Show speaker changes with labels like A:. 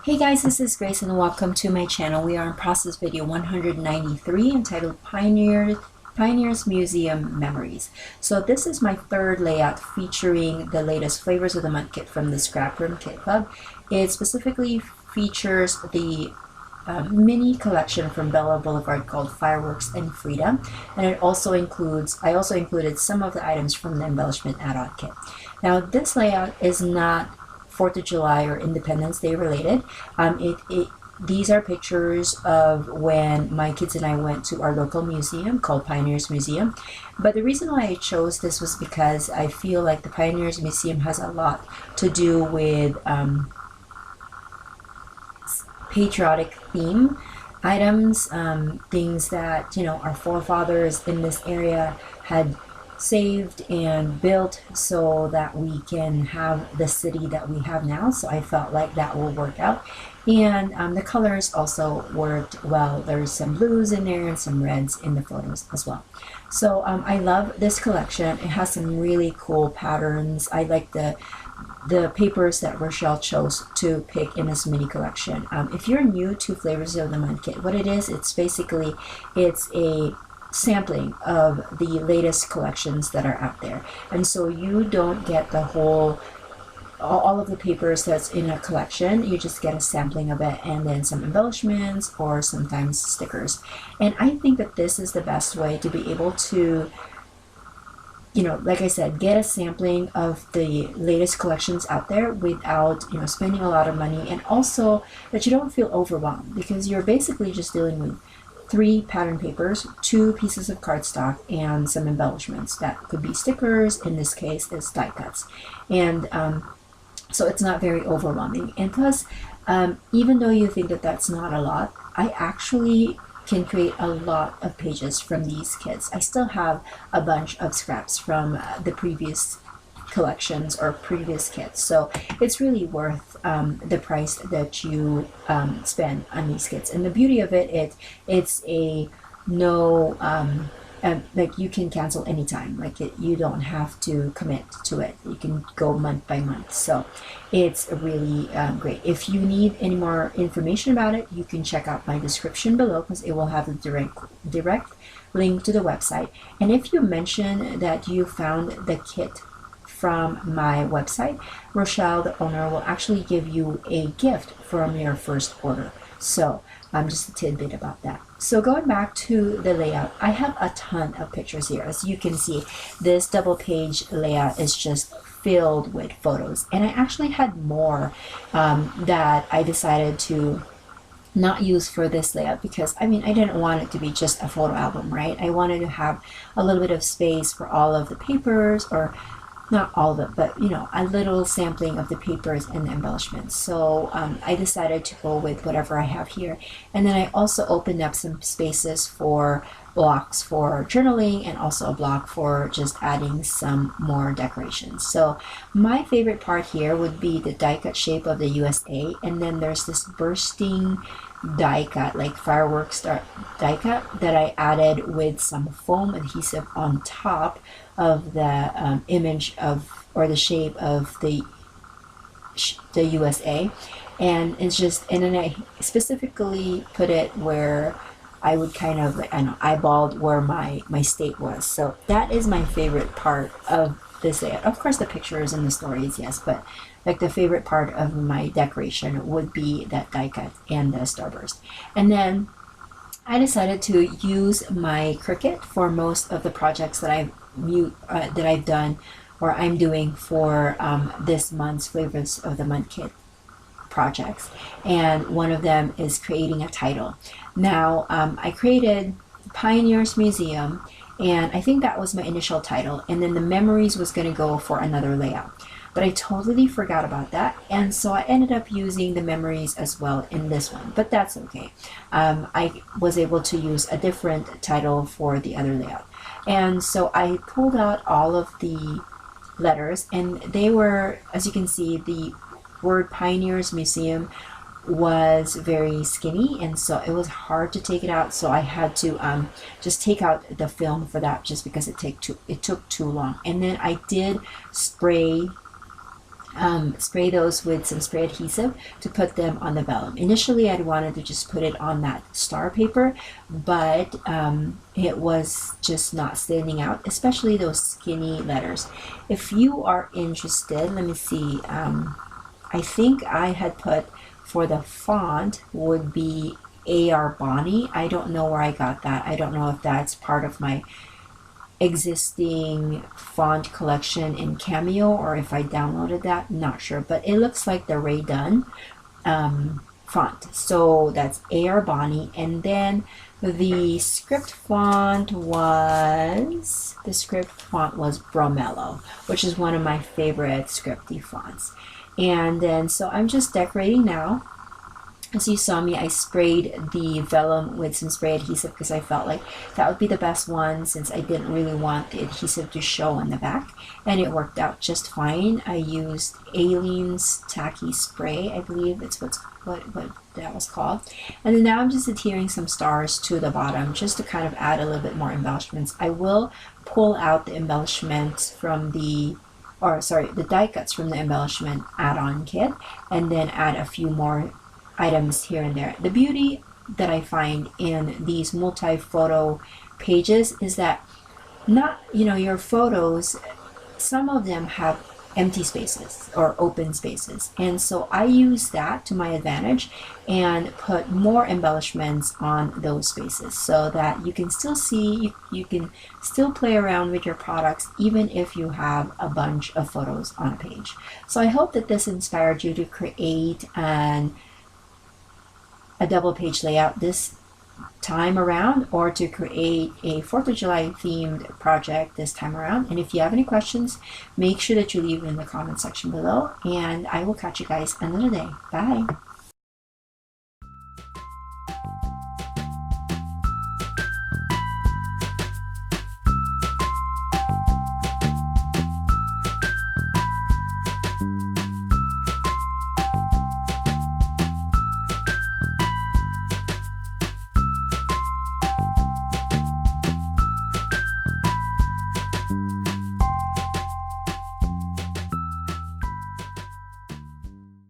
A: Hey guys, this is Grace and welcome to my channel. We are on process video 193 entitled Pioneers Museum Memories. So this is my third layout featuring the latest flavors of the month kit from the ScrapRoom Kit Club. It specifically features the mini collection from Bella Boulevard called Fireworks and Freedom, and I also included some of the items from the embellishment add-on kit. Now this layout is not 4th of July or Independence Day related. These are pictures of when my kids and I went to our local museum called Pioneers Museum. But the reason why I chose this was because I feel like the Pioneers Museum has a lot to do with patriotic theme items, things that our forefathers in this area had saved and built so that we can have the city that we have now. So I felt like that will work out, and the colors also worked well. There's some blues in there and some reds in the photos as well. So I love this collection. It has some really cool patterns. I like the papers that Rochelle chose to pick in this mini collection. If you're new to Flavors of the Month Kit, what it is, it's a sampling of the latest collections that are out there, and so you don't get the all of the papers that's in a collection. You just get a sampling of it and then some embellishments or sometimes stickers. And I think that this is the best way to be able to, like I said, get a sampling of the latest collections out there without spending a lot of money, and also that you don't feel overwhelmed because you're basically just dealing with 3 pattern papers, 2 pieces of cardstock, and some embellishments. That could be stickers. In this case, it's die cuts. And so it's not very overwhelming. And plus, even though you think that that's not a lot, I actually can create a lot of pages from these kits. I still have a bunch of scraps from the previous collections or previous kits, so it's really worth the price that you spend on these kits. And the beauty of it's a no like you can cancel anytime. You don't have to commit to it. You can go month by month, so it's really great. If you need any more information about it, you can check out my description below because it will have a direct link to the website. And if you mention that you found the kit from my website, Rochelle, the owner, will actually give you a gift from your first order. So just a tidbit about that. So going back to the layout, I have a ton of pictures here. As you can see, this double page layout is just filled with photos, and I actually had more that I decided to not use for this layout because I didn't want it to be just a photo album, right? I wanted to have a little bit of space for all of the papers, or not all of it, but a little sampling of the papers and the embellishments. So I decided to go with whatever I have here. And then I also opened up some spaces for blocks for journaling, and also a block for just adding some more decorations. So my favorite part here would be the die cut shape of the USA, and then there's this bursting die cut, like fireworks die cut, that I added with some foam adhesive on top of the image of, or the shape of the USA. And it's just, and then I specifically put it where I would kind of, eyeballed where my state was. So that is my favorite part of this layout. Of course, the pictures and the stories, yes, but like the favorite part of my decoration would be that die cut and the starburst. And then I decided to use my Cricut for most of the projects that I've done, or I'm doing for this month's Flavors of the Month Kit projects. And one of them is creating a title. Now, I created Pioneers Museum, and I think that was my initial title, and then the memories was going to go for another layout. But I totally forgot about that, and so I ended up using the memories as well in this one, but that's okay. I was able to use a different title for the other layout. And so I pulled out all of the letters, and they were, as you can see, the word Pioneers Museum was very skinny, and so it was hard to take it out. So I had to just take out the film for that, just because it took too long. And then I did spray spray those with some spray adhesive to put them on the vellum. Initially, I wanted to just put it on that star paper, but it was just not standing out, especially those skinny letters. If you are interested, let me see. I think I had put for the font would be A.R. Bonnie. I don't know where I got that. I don't know if that's part of my existing font collection in Cameo or if I downloaded that, not sure, but it looks like the Ray Dunn font. So that's A.R. Bonnie, and then the script font was Bromello, which is one of my favorite scripty fonts. And then so I'm just decorating now. As you saw me, I sprayed the vellum with some spray adhesive because I felt like that would be the best one since I didn't really want the adhesive to show on the back, and it worked out just fine. I used Aleene's Tacky Spray, I believe it's what that was called. And then now I'm just adhering some stars to the bottom just to kind of add a little bit more embellishments. I will pull out the embellishments from the die cuts from the embellishment add-on kit and then add a few more items here and there. The beauty that I find in these multi-photo pages is that your photos, some of them have empty spaces or open spaces, and so I use that to my advantage and put more embellishments on those spaces so that you can still see, you can still play around with your products even if you have a bunch of photos on a page. So I hope that this inspired you to create a double page layout this time around, or to create a 4th of July themed project this time around. And if you have any questions, make sure that you leave them in the comment section below, and I will catch you guys another day. Bye.